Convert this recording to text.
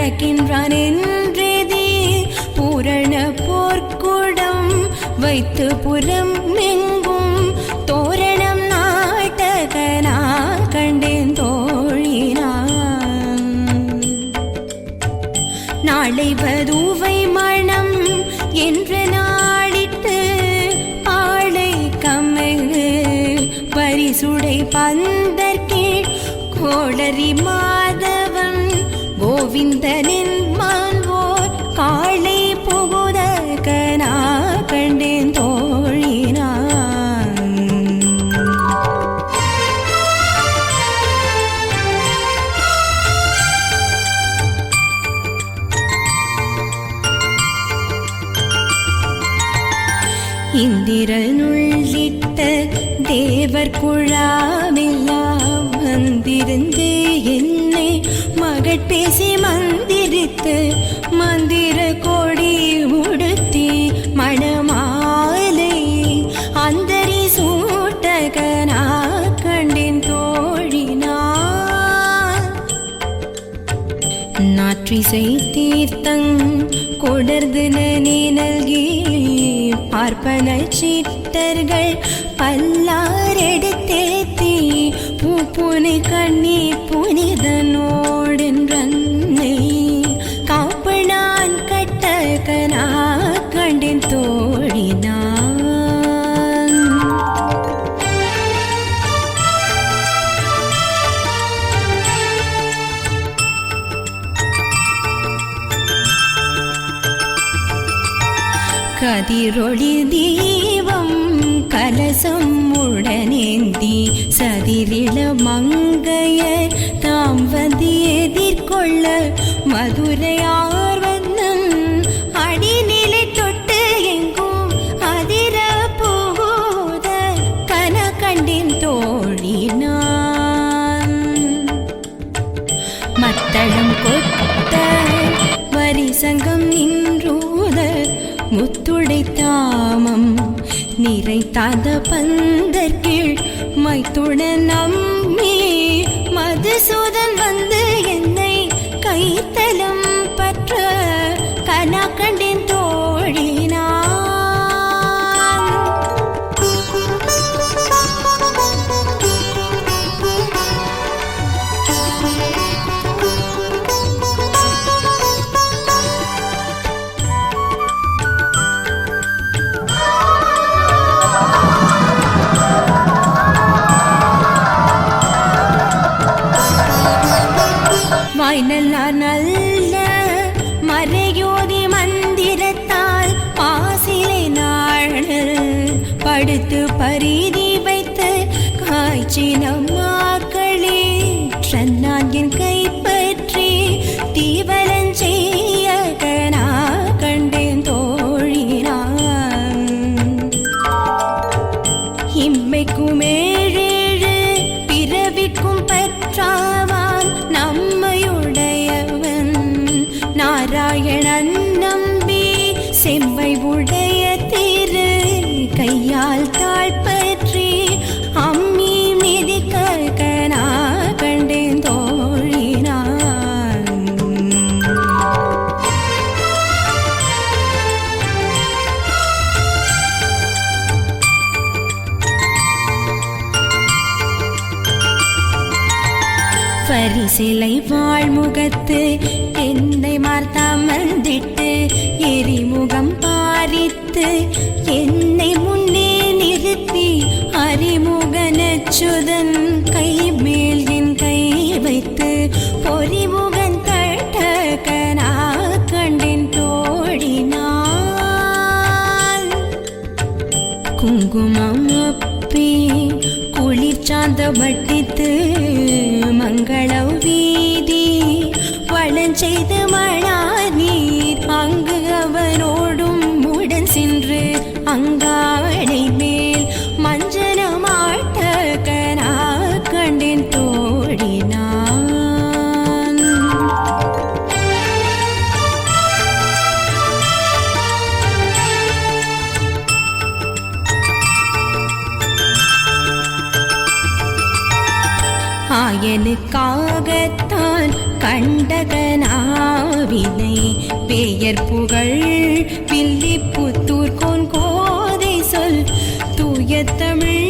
நடக்கின்றான் என்றேதி பூரண போர்க்குடம் வைத்து புறம் எங்கும் தோரணம் நாட்டகனா கண்டேன் தோழினான். நாளை வதுவை மணம் என்று நாடிட்டு ஆளை கம்மெங்கு பரிசுடை பந்தற்கீழ் கோளரி மாதவன் கோவிந்தனின் மால்வோர் காளை புகுதகனா கண்டேன் தோழினான். இந்திரனுள்ளிட்ட தேவர் குழாமெல்லாம் வந்திருந்து என்னை மகட்பேசி மந்திரித்து மந்திர கொடி உடுத்தி மணமாலை அந்தரி சூட்டகனா கண்டேன் தோழினான். நாற்றிசை தீர்த்தங் கொடர்ந்து நனி நல்கி பார்ப்பன சீட்டர்கள் பல்லாரெடுத்தேத்தி பூப்புனை கண்ணி புனிதனோடென்றன்னை காப்பனான் கட்டகனா கண்டேன் தோழினான். கதிரொளி தீபம் கலசம் உடனேந்தி சதிரிள மங்கையர் தாம் வந்து எதிர்கொள்ள மதுரையார் வந்தன் அடிநிலை தொட்டு எங்கும் அதிர போத கன கண்டின் தோழினான். மத்தளம் கொத்த வரிசங்கம் நின்றூத முத்துடை தாமம் நிறைத்தாத பந்தற்கீழ் மைத்துடன் நம்மே மதுசூதன் வந்து என்னை கைத்தலம் பற்ற கனா கண்டேன் தோழினான். வாய்நல்லார் நல்ல மறையோதி மந்திரத்தால் பாசிலை நாழல் படுத்து பரிதி வைத்து காய்ச்சின மாக்களே சன்னாகின் கைப்பற்றி தீவலஞ்செய்ய கனா கண்டேன் தோழினான். இம்மைக்கும் ஏழேழு பிறவிக்கும் பற்றாவான் நம்மையுடையவன் நாராயணன் நம்பி செம்மை உடைய திரு கையால் தாழ்பற்றி அம்மி மிதிக்க கனா கண்டேன் தோழினான். பரிசிலை வாழ்முகத்து என்னை மார்த்தாமந்திட்டு எரிமுகம் பாரித்து என்னை முன்னே நிறுத்தி அறிமுகனச்சுதன் கை மேல் என் கை வைத்து பொறிமுகன் தட்டகனா கண்டேன் தோழினான். குங்குமம் அப்பி குளிர்ச்சாந்த வட்டித்து மங்கள வீதி வளஞ்செய்து மழா நீர் அங்கு அவனோடும் உடன் சென்று அங்காடை மேல் மஞ்சனமாட்டகனா கண்டேன் தோழினான். ஆயனுக்காகத்தான் நான் கண்டகனாவினை பெயர் புகழ் வில்லிபுத்தூர் கோன் கோதை சொல் தூய தமிழ்